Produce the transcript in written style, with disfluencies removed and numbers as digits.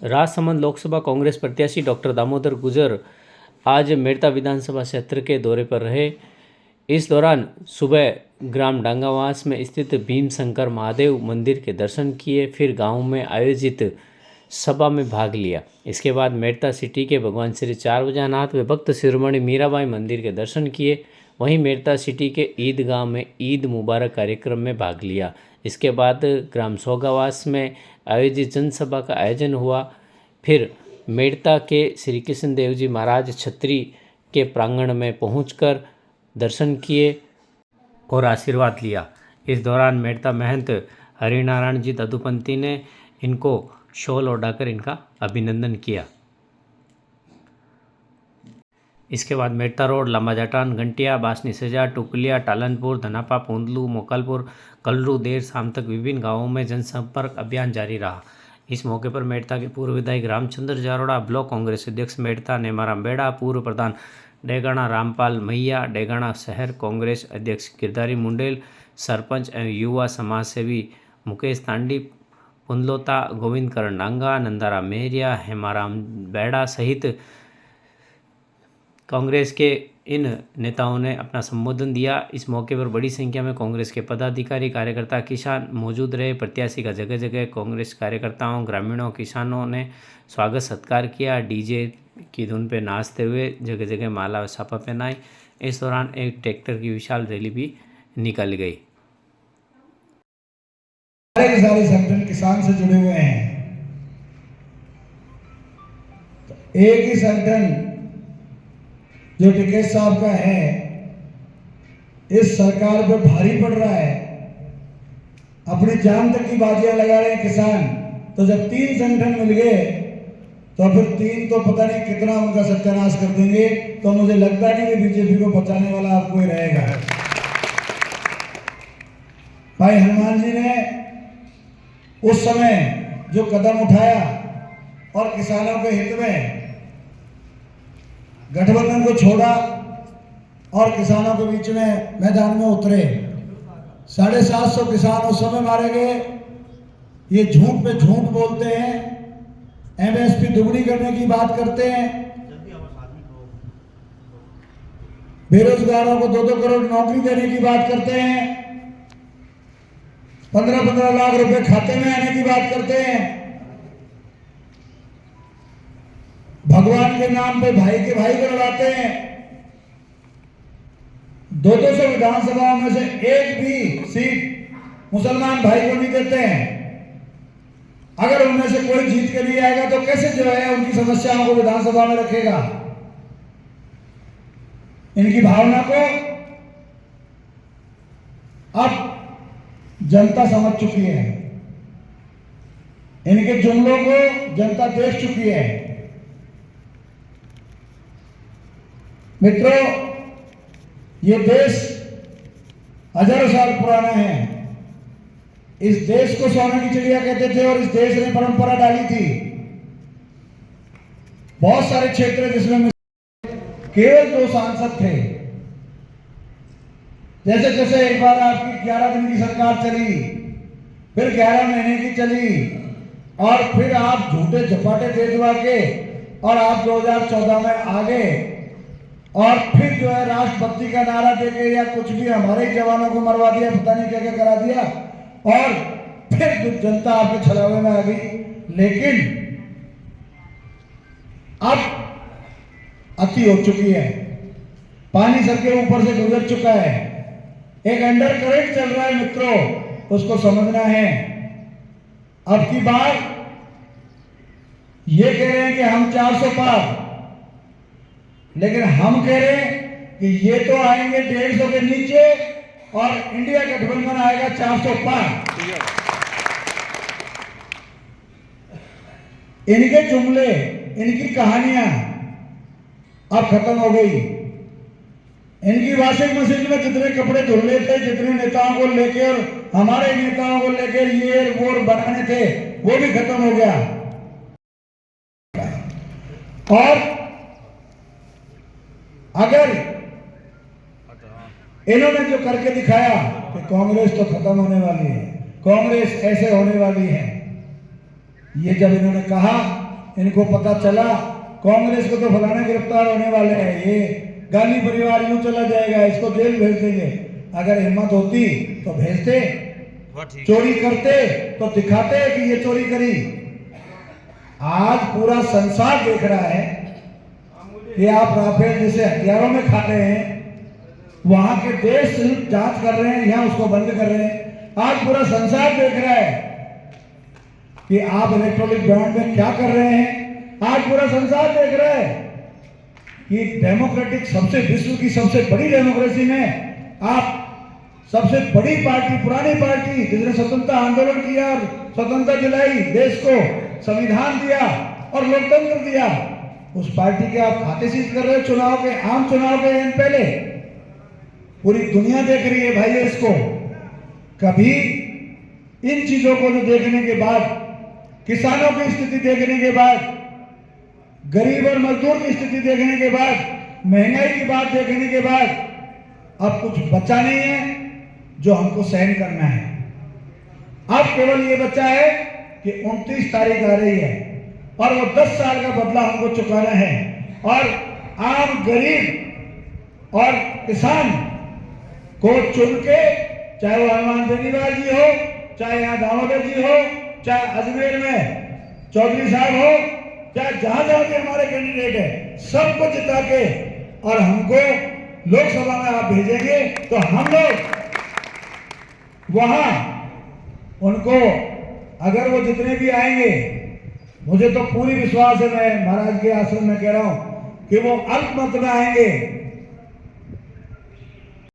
राजसमंद लोकसभा कांग्रेस प्रत्याशी डॉक्टर दामोदर गुर्जर आज मेड़ता विधानसभा क्षेत्र के दौरे पर रहे। इस दौरान सुबह ग्राम डांगावास में स्थित भीम शंकर महादेव मंदिर के दर्शन किए, फिर गांव में आयोजित सभा में भाग लिया। इसके बाद मेड़ता सिटी के भगवान श्री चार वजानाथ व भक्त शिरोमणि मीराबाई मंदिर के दर्शन किए। वहीं मेड़ता सिटी के ईदगाह में ईद मुबारक कार्यक्रम में भाग लिया। इसके बाद ग्राम सोगावास में आयोजित जनसभा का आयोजन हुआ। फिर मेड़ता के श्री कृष्ण देव जी महाराज छत्री के प्रांगण में पहुंचकर दर्शन किए और आशीर्वाद लिया। इस दौरान मेड़ता महंत हरिनारायण जी ददुपंती ने इनको शॉल ओढ़ाकर इनका अभिनंदन किया। इसके बाद मेड़ता रोड, लंबा जटान, घंटिया, बासनी सजा, टुकलिया, टालनपुर, धनापा, पोंदलू, मोकालपुर, कलरू देर शाम तक विभिन्न गांवों में जनसंपर्क अभियान जारी रहा। इस मौके पर मेड़ता के पूर्व विधायक रामचंद्र जारोड़ा, ब्लॉक कांग्रेस अध्यक्ष मेड़ता नेमाराम बेड़ा, पूर्व प्रधान डेगाणा रामपाल मैया, डेगाणा शहर कांग्रेस अध्यक्ष गिरधारी मुंडेल, सरपंच एवं युवा समाज सेवी मुकेश तांडी, पुंदलोता, गोविंद करण डांगा, नंदाराम मेहरिया, हेमाराम बेड़ा सहित कांग्रेस के इन नेताओं ने अपना संबोधन दिया। इस मौके पर बड़ी संख्या में कांग्रेस के पदाधिकारी, कार्यकर्ता, किसान मौजूद रहे। प्रत्याशी का जगह जगह कांग्रेस कार्यकर्ताओं, ग्रामीणों, किसानों ने स्वागत सत्कार किया। डीजे की धुन पे नाचते हुए जगह जगह माला व छापा पहनाई। इस दौरान एक ट्रैक्टर की विशाल रैली भी निकाली गई। सारे संगठन किसान से जुड़े हुए हैं। एक ही संगठन जो टिकैत साहब का है, इस सरकार पर भारी पड़ रहा है। अपनी जान तक की बाजियां लगा रहे हैं किसान। तो जब तीन संगठन मिल गए तो फिर तीन तो पता नहीं कितना उनका सत्यानाश कर देंगे। तो मुझे लगता नहीं कि बीजेपी को बचाने वाला आपको ही रहेगा। भाई हनुमान जी ने उस समय जो कदम उठाया और किसानों के हित में गठबंधन को छोड़ा और किसानों के बीच में मैदान में उतरे। 750 किसान उस समय मारे गए। ये झूठ पे झूठ बोलते हैं, एमएसपी दुगनी करने की बात करते हैं, बेरोजगारों को 2-2 करोड़ नौकरी देने की बात करते हैं, 15-15 लाख रुपए खाते में आने की बात करते हैं। भगवान के नाम पे भाई के भाई को लड़ाते हैं। 200 विधानसभाओं में से एक भी सीट मुसलमान भाई को नहीं देते हैं। अगर उनमें से कोई जीत के लिए आएगा तो कैसे जो है उनकी समस्याओं को विधानसभा में रखेगा। इनकी भावना को अब जनता समझ चुकी है। इनके जुमलों को जनता देख चुकी है। मित्रों, ये देश हजारों साल पुराना है। इस देश को सोने की चिड़िया कहते थे और इस देश ने परंपरा डाली थी। बहुत सारे क्षेत्र जिसमें केवल 2 सांसद थे। जैसे जैसे एक बार आपकी 11 दिन की सरकार चली, फिर 11 महीने की चली और फिर आप झूठे झपाटे दे दुआ के और आप 2014 में आ गए और फिर जो है राष्ट्रभक्ति का नारा देके या कुछ भी हमारे जवानों को मरवा दिया, पता नहीं क्या क्या करा दिया और फिर जनता आपके छलावे में आ गई। लेकिन अब अति हो चुकी है। पानी सर के ऊपर से गुजर चुका है। एक अंडर करंट चल रहा है मित्रों, उसको समझना है। अब की बार ये कह रहे हैं कि हम 400 पार, लेकिन हम कह रहे हैं कि ये तो आएंगे 150 के नीचे और इंडिया गठबंधन आएगा 400 पार। इनके जुमले, इनकी कहानियां अब खत्म हो गई। इनकी वॉशिंग मशीन में जितने कपड़े धुलने थे, जितने नेताओं को लेकर और हमारे नेताओं को लेकर ये वो बनाने थे, वो भी खत्म हो गया। और अगर इन्होंने जो करके दिखाया कि कांग्रेस तो खत्म होने वाली है, कांग्रेस ऐसे होने वाली है, ये जब इन्होंने कहा इनको पता चला कांग्रेस को तो फलाना गिरफ्तार होने वाले हैं, ये गांधी परिवार यूं चला जाएगा, इसको जेल भेज देंगे। अगर हिम्मत होती तो भेजते, चोरी करते तो दिखाते कि ये चोरी करी। आज पूरा संसार देख रहा है कि आप राफेल जैसे हथियारों में खाते हैं, वहां के देश जांच कर रहे हैं, यहाँ उसको बंद कर रहे हैं। आज पूरा संसार देख रहा है कि आप इलेक्ट्रॉनिक बॉन्ड में क्या कर रहे हैं। आज पूरा संसार देख रहा है कि डेमोक्रेटिक सबसे विश्व की सबसे बड़ी डेमोक्रेसी में आप सबसे बड़ी पार्टी, पुरानी पार्टी जिसने स्वतंत्रता आंदोलन किया और स्वतंत्रता दिलाई, देश को संविधान दिया और लोकतंत्र दिया, उस पार्टी के आप खाते सीज कर रहे हो चुनाव के, आम चुनाव के दिन पहले। पूरी दुनिया देख रही है भाई इसको। कभी इन चीजों को देखने के बाद, किसानों की स्थिति देखने के बाद, गरीब और मजदूर की स्थिति देखने के बाद, महंगाई की बात देखने के बाद, अब कुछ बचा नहीं है जो हमको सहन करना है। अब केवल ये बचा है कि 29 तारीख आ रही है और वो 10 साल का बदला हमको चुकाना है और आम गरीब और किसान को चुन के, चाहे वो हनुमान बेनीवाल जी हो, चाहे यहाँ दामोदर जी हो, चाहे अजमेर में चौधरी साहब हो, चाहे जहां जहां भी हमारे कैंडिडेट है, सबको जिता के और हमको लोकसभा में आप भेजेंगे तो हम लोग वहां उनको, अगर वो जितने भी आएंगे, मुझे तो पूरी विश्वास है, मैं महाराज के आश्रम में कह रहा हूं कि वो अल्प मत में आएंगे,